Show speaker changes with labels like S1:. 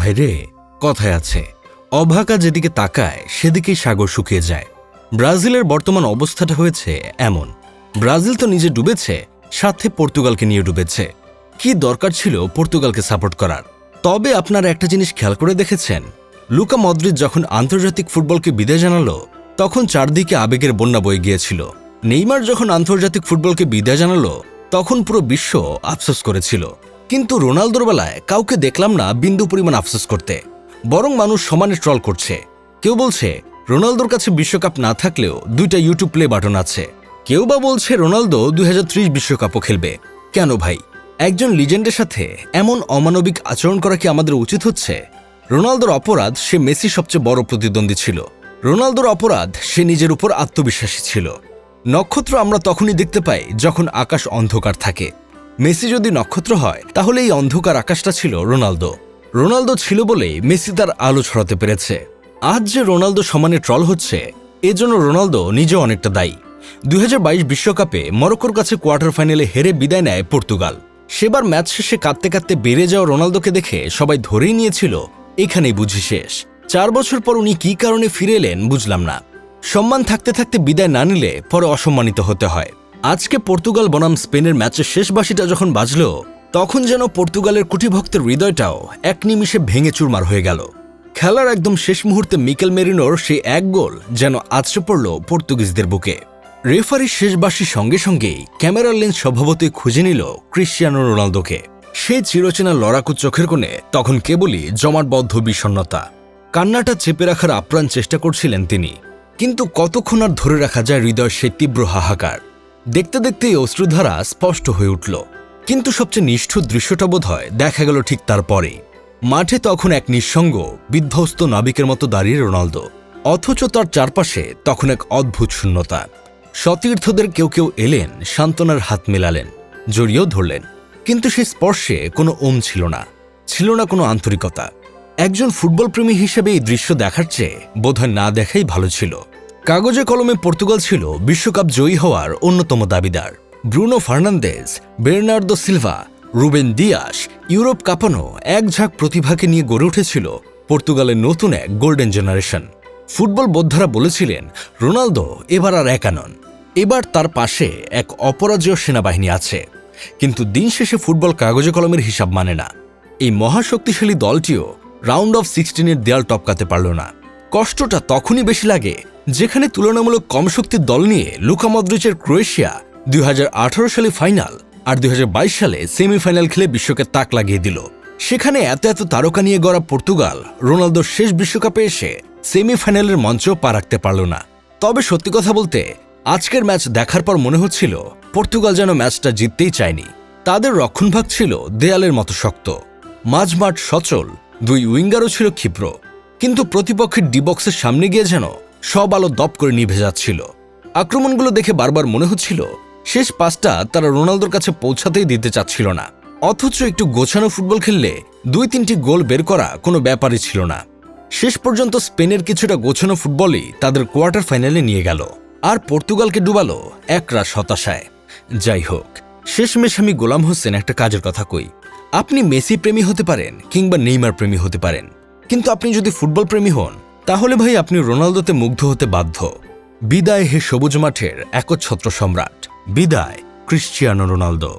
S1: ভাইরে, কথায় আছে অভাগা যেদিকে তাকায় সেদিকেই সাগর শুকিয়ে যায়। ব্রাজিলের বর্তমান অবস্থাটা হয়েছে এমন। ব্রাজিল তো নিজে ডুবেছে, সাথে পর্তুগালকে নিয়ে ডুবেছে। কি দরকার ছিল পর্তুগালকে সাপোর্ট করার? তবে আপনারা একটা জিনিস খেয়াল করে দেখেছেন, লুকা মদ্রিচ যখন আন্তর্জাতিক ফুটবলকে বিদায় জানালো তখন চারদিকে আবেগের বন্যা বয়ে গিয়েছিল। নেইমার যখন আন্তর্জাতিক ফুটবলকে বিদায় জানালো তখন পুরো বিশ্ব আফসোস করেছিল। কিন্তু রোনালদোর বেলায় কাউকে দেখলাম না বিন্দু পরিমাণ আফসোস করতে, বরং মানুষ সমানে ট্রল করছে। কেউ বলছে রোনালদোর কাছে বিশ্বকাপ না থাকলেও 2টা ইউটিউব প্লে বাটন আছে। কেউ বা বলছে রোনালদো 2030 বিশ্বকাপও খেলবে। কেন ভাই, একজন লিজেন্ডের সাথে এমন অমানবিক আচরণ করা কি আমাদের উচিত হচ্ছে? রোনালদোর অপরাধ সে মেসির সবচেয়ে বড় প্রতিদ্বন্দ্বী ছিল। রোনালদোর অপরাধ সে নিজের উপর আত্মবিশ্বাসী ছিল। নক্ষত্র আমরা তখনই দেখতে পাই যখন আকাশ অন্ধকার থাকে। মেসি যদি নক্ষত্র হয় তাহলে এই অন্ধকার আকাশটা ছিল রোনালদো। রোনালদো ছিল বলেই মেসি তার আলো ছড়াতে পেরেছে। আজ যে রোনালদো সমানে ট্রল হচ্ছে, এজন্য রোনালদো নিজেও অনেকটা দায়ী। 2022 বিশ্বকাপে মরক্কোর কাছে কোয়ার্টার ফাইনালে হেরে বিদায় নেয় পর্তুগাল। সেবার ম্যাচ শেষে কাঁদতে কাঁদতে বেড়ে যাওয়া রোনালদোকে দেখে সবাই ধরেই নিয়েছিল এখানেই বুঝি শেষ। 4 বছর পর উনি কী কারণে ফিরে এলেন বুঝলাম না। সম্মান থাকতে থাকতে বিদায় না নিলে পরে অসম্মানিত হতে হয়। আজকে পর্তুগাল বনাম স্পেনের ম্যাচের শেষ বাঁশিটা যখন বাজল তখন যেন পর্তুগালের কোটি ভক্তের হৃদয়টাও এক নিমিষে ভেঙে চুরমার হয়ে গেল। খেলার একদম শেষ মুহূর্তে মিকেল মেরিনোর সেই এক গোল যেন আছড়ে পড়ল পর্তুগিজদের বুকে। রেফারির শেষ বাঁশির সঙ্গে সঙ্গেই ক্যামেরার লেন্স স্বভাবতই খুঁজে নিল ক্রিশ্চিয়ানো রোনালদোকে। সেই চিরচেনা লড়াকু চোখের কোণে তখন কেবলই জমাটবদ্ধ বিষণ্ণতা। কান্নাটা চেপে রাখার আপ্রাণ চেষ্টা করছিলেন তিনি, কিন্তু কতক্ষণ আর ধরে রাখা যায় হৃদয়ের সেই তীব্র হাহাকার। দেখতে দেখতেই অশ্রুধারা স্পষ্ট হয়ে উঠল। কিন্তু সবচেয়ে নিষ্ঠুর দৃশ্যটা বোধ হয় দেখা গেল ঠিক তারপরে। মাঠে তখন এক নিঃসঙ্গ বিধ্বস্ত নাবিকের মতো দাঁড়িয়ে রোনালদো, অথচ তার চারপাশে তখন এক অদ্ভুত শূন্যতা। সতীর্থদের কেউ কেউ এলেন, সান্ত্বনার হাত মেলালেন, জড়িয়েও ধরলেন, কিন্তু সেই স্পর্শে কোনো ওম ছিল না, ছিল না কোনো আন্তরিকতা। একজন ফুটবল প্রেমী হিসেবে এই দৃশ্য দেখার চেয়ে বোধহয় না দেখাই ভালো ছিল। কাগজে কলমে পর্তুগাল ছিল বিশ্বকাপ জয়ী হওয়ার অন্যতম দাবিদার। Bruno Fernandes, Bernardo Silva, Ruben Dias, Europe কাঁপানো এক ঝাঁক প্রতিভাকে নিয়ে গড়ে উঠেছিল পর্তুগালের নতুন এক গোল্ডেন জেনারেশন। ফুটবল বোদ্ধারা বলেছিলেন রোনালদো এবার আর একা নন, এবার তার পাশে এক অপরাজেয় সেনাবাহিনী আছে। কিন্তু দিন শেষে ফুটবল কাগজে কলমের হিসাব মানে না। এই মহাশক্তিশালী দলটিও রাউন্ড অফ 16-এর দেয়াল টপকাতে পারল না। কষ্টটা তখনই বেশি লাগে যেখানে তুলনামূলক কম শক্তির দল নিয়ে লুকা মদ্রিচের ক্রোয়েশিয়া 2018 সালে ফাইনাল আর 2022 সালে সেমিফাইনাল খেলে বিশ্বকে তাক লাগিয়ে দিল। সেখানে এত এত তারকা নিয়ে গড়া পর্তুগাল রোনালদোর শেষ বিশ্বকাপে এসে সেমিফাইনালের মঞ্চেও পা রাখতে পারল না। তবে সত্যি কথা বলতে আজকের ম্যাচ দেখার পর মনে হচ্ছিল পর্তুগাল যেন ম্যাচটা জিততেই চায়নি। তাদের রক্ষণভাগ ছিল দেয়ালের মতো শক্ত, মাঝমাঠ সচল, 2 উইঙ্গারও ছিল ক্ষিপ্র, কিন্তু প্রতিপক্ষের ডিবক্সের সামনে গিয়ে যেন সব আলো দপ করে নিভে যাচ্ছিল। আক্রমণগুলো দেখে বারবার মনে হচ্ছিল শেষ পাসটা তারা রোনালদোর কাছে পৌঁছাতেই দিতে চাচ্ছিল না। অথচ একটু গোছানো ফুটবল খেললে 2-3টি গোল বের করা কোনো ব্যাপারই ছিল না। শেষ পর্যন্ত স্পেনের কিছুটা গোছানো ফুটবলই তাদের কোয়ার্টার ফাইনালে নিয়ে গেল, আর পর্তুগালকে ডুবালো একরাশ হতাশায়। যাই হোক, শেষমেশ আমি গোলাম হোসেন একটা কাজের কথা কই। আপনি মেসি প্রেমী হতে পারেন কিংবা নেইমার প্রেমী হতে পারেন, কিন্তু আপনি যদি ফুটবল প্রেমী হন তাহলে ভাই আপনি রোনালদোতে মুগ্ধ হতে বাধ্য। বিদায় হে সবুজ মাঠের একচ্ছত্র সম্রাট, বিদায় ক্রিশ্চিয়ানো রোনালদো।